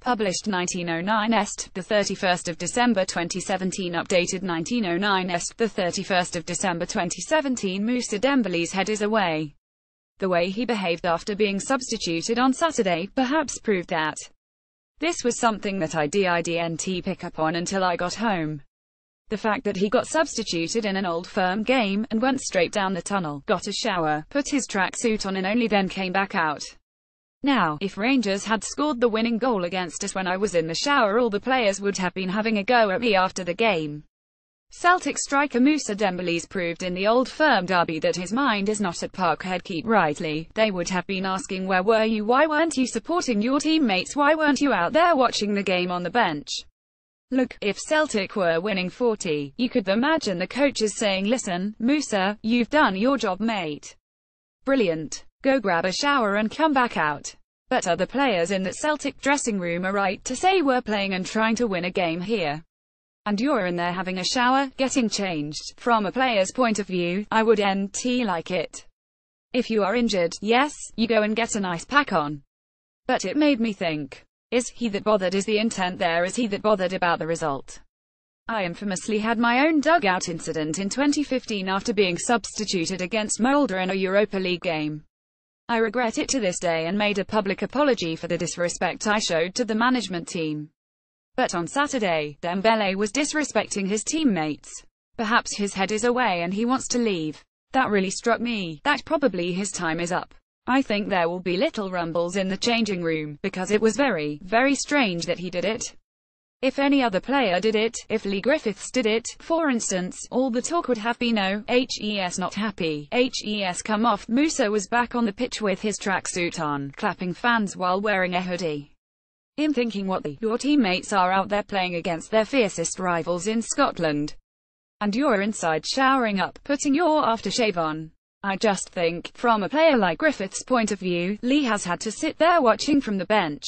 Published 1909 Est, the 31st of December 2017. Updated 1909 Est, the 31st of December 2017. Moussa Dembele's head is away. The way he behaved after being substituted on Saturday, perhaps proved that. This was something that I didn't pick up on until I got home. The fact that he got substituted in an Old Firm game, and went straight down the tunnel, got a shower, put his tracksuit on and only then came back out. Now, if Rangers had scored the winning goal against us when I was in the shower, all the players would have been having a go at me after the game. Celtic striker Moussa Dembele's proved in the Old Firm derby that his mind is not at Parkhead. Keep rightly, they would have been asking, where were you, why weren't you supporting your teammates, why weren't you out there watching the game on the bench? Look, if Celtic were winning 40, you could imagine the coaches saying, listen, Moussa, you've done your job, mate. Brilliant. Go grab a shower and come back out. But other players in that Celtic dressing room are right to say we're playing and trying to win a game here. And you're in there having a shower, getting changed. From a player's point of view, I wouldn't like it. If you are injured, yes, you go and get a nice pack on. But it made me think. Is he that bothered? Is the intent there? Is he that bothered about the result? I infamously had my own dugout incident in 2015 after being substituted against Moult in a Europa League game. I regret it to this day and made a public apology for the disrespect I showed to the management team. But on Saturday, Dembele was disrespecting his teammates. Perhaps his head is away and he wants to leave. That really struck me, that probably his time is up. I think there will be little rumbles in the changing room, because it was very, very strange that he did it. If any other player did it, if Lee Griffiths did it, for instance, all the talk would have been, oh, HES not happy, HES come off. Moussa was back on the pitch with his tracksuit on, clapping fans while wearing a hoodie. I'm thinking, your teammates are out there playing against their fiercest rivals in Scotland. And you're inside showering up, putting your aftershave on. I just think, from a player like Griffiths' point of view, Lee has had to sit there watching from the bench.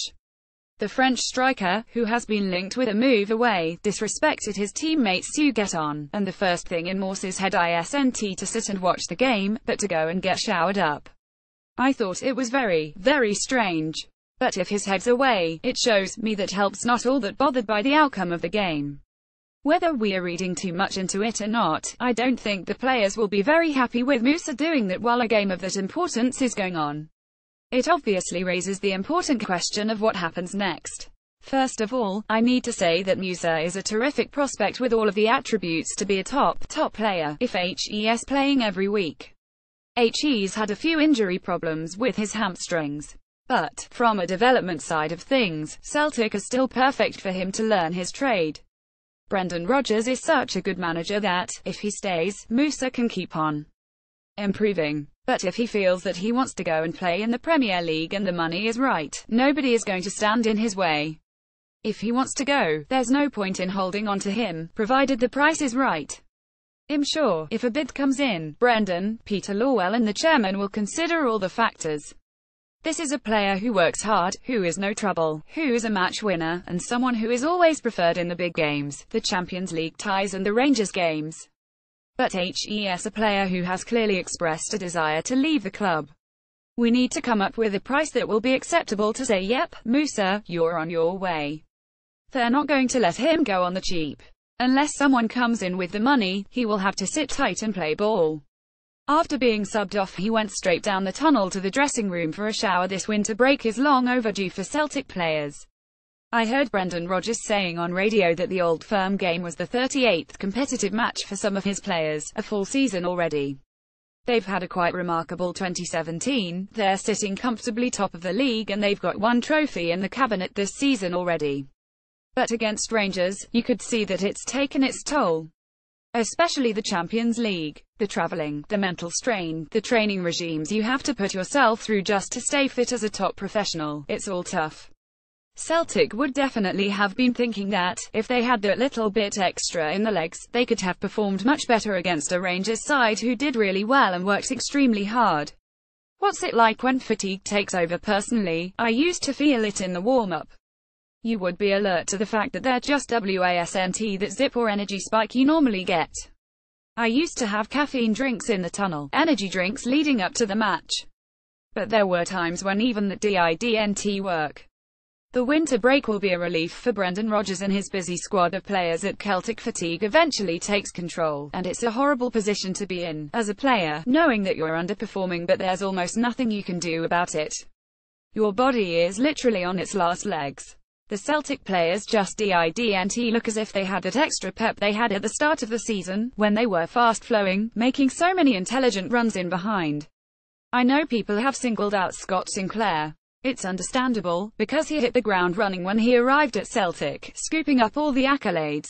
The French striker, who has been linked with a move away, disrespected his teammates to get on, and the first thing in Moussa's head isn't to sit and watch the game, but to go and get showered up. I thought it was very, very strange. But if his head's away, it shows me that help's not all that bothered by the outcome of the game. Whether we are reading too much into it or not, I don't think the players will be very happy with Moussa doing that while a game of that importance is going on. It obviously raises the important question of what happens next. First of all, I need to say that Moussa is a terrific prospect with all of the attributes to be a top player, if HES playing every week. HE's had a few injury problems with his hamstrings. But, from a development side of things, Celtic are still perfect for him to learn his trade. Rodgers is such a good manager that, if he stays, Moussa can keep on improving. But if he feels that he wants to go and play in the Premier League and the money is right, nobody is going to stand in his way. If he wants to go, there's no point in holding on to him, provided the price is right. I'm sure, if a bid comes in, Peter Lawwell and the chairman will consider all the factors. This is a player who works hard, who is no trouble, who is a match winner, and someone who is always preferred in the big games, the Champions League ties and the Rangers games. But HES a player who has clearly expressed a desire to leave the club. We need to come up with a price that will be acceptable to say, yep, Moussa, you're on your way. They're not going to let him go on the cheap. Unless someone comes in with the money, he will have to sit tight and play ball. After being subbed off, he went straight down the tunnel to the dressing room for a shower. This winter break is long overdue for Celtic players. I heard Rodgers saying on radio that the Old Firm game was the 38th competitive match for some of his players, a full season already. They've had a quite remarkable 2017, they're sitting comfortably top of the league and they've got one trophy in the cabinet this season already. But against Rangers, you could see that it's taken its toll. Especially the Champions League, the travelling, the mental strain, the training regimes you have to put yourself through just to stay fit as a top professional, it's all tough. Celtic would definitely have been thinking that, if they had that little bit extra in the legs, they could have performed much better against a Rangers side who did really well and worked extremely hard. What's it like when fatigue takes over? Personally, I used to feel it in the warm-up. You would be alert to the fact that they're just wasn't that zip or energy spike you normally get. I used to have caffeine drinks in the tunnel, energy drinks leading up to the match. But there were times when even that didn't work. The winter break will be a relief for Brendan Rodgers and his busy squad of players at Celtic. Fatigue eventually takes control, and it's a horrible position to be in, as a player, knowing that you're underperforming but there's almost nothing you can do about it. Your body is literally on its last legs. The Celtic players just didn't look as if they had that extra pep they had at the start of the season, when they were fast-flowing, making so many intelligent runs in behind. I know people have singled out Scott Sinclair. It's understandable, because he hit the ground running when he arrived at Celtic, scooping up all the accolades.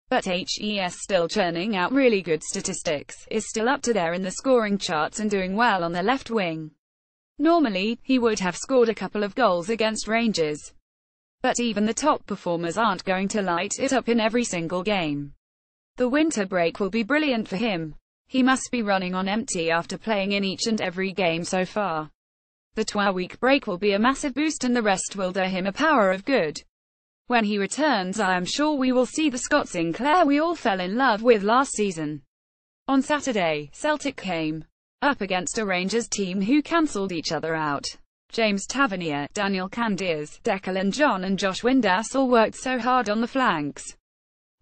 But HES still churning out really good statistics, is still up to there in the scoring charts and doing well on the left wing. Normally, he would have scored a couple of goals against Rangers. But even the top performers aren't going to light it up in every single game. The winter break will be brilliant for him. He must be running on empty after playing in each and every game so far. The 12-week break will be a massive boost and the rest will do him a power of good. When he returns, I am sure we will see the Scott Sinclair we all fell in love with last season. On Saturday, Celtic came up against a Rangers team who cancelled each other out. James Tavernier, Daniel Candeias, Declan John and Josh Windass all worked so hard on the flanks.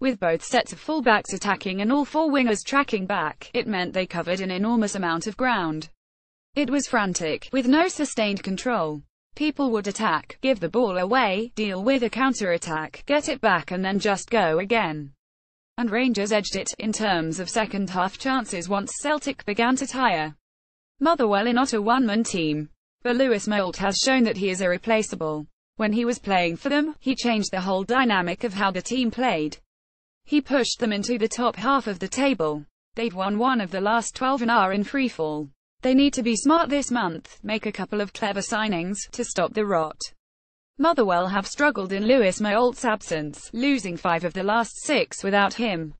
With both sets of fullbacks attacking and all four wingers tracking back, it meant they covered an enormous amount of ground. It was frantic, with no sustained control. People would attack, give the ball away, deal with a counter-attack, get it back and then just go again. And Rangers edged it, in terms of second-half chances once Celtic began to tire. Motherwell is not a one-man team. But Lewis Moult has shown that he is irreplaceable. When he was playing for them, he changed the whole dynamic of how the team played. He pushed them into the top half of the table. They've won one of the last 12 and are in freefall. They need to be smart this month, make a couple of clever signings, to stop the rot. Motherwell have struggled in Lewis Moult's absence, losing 5 of the last 6 without him.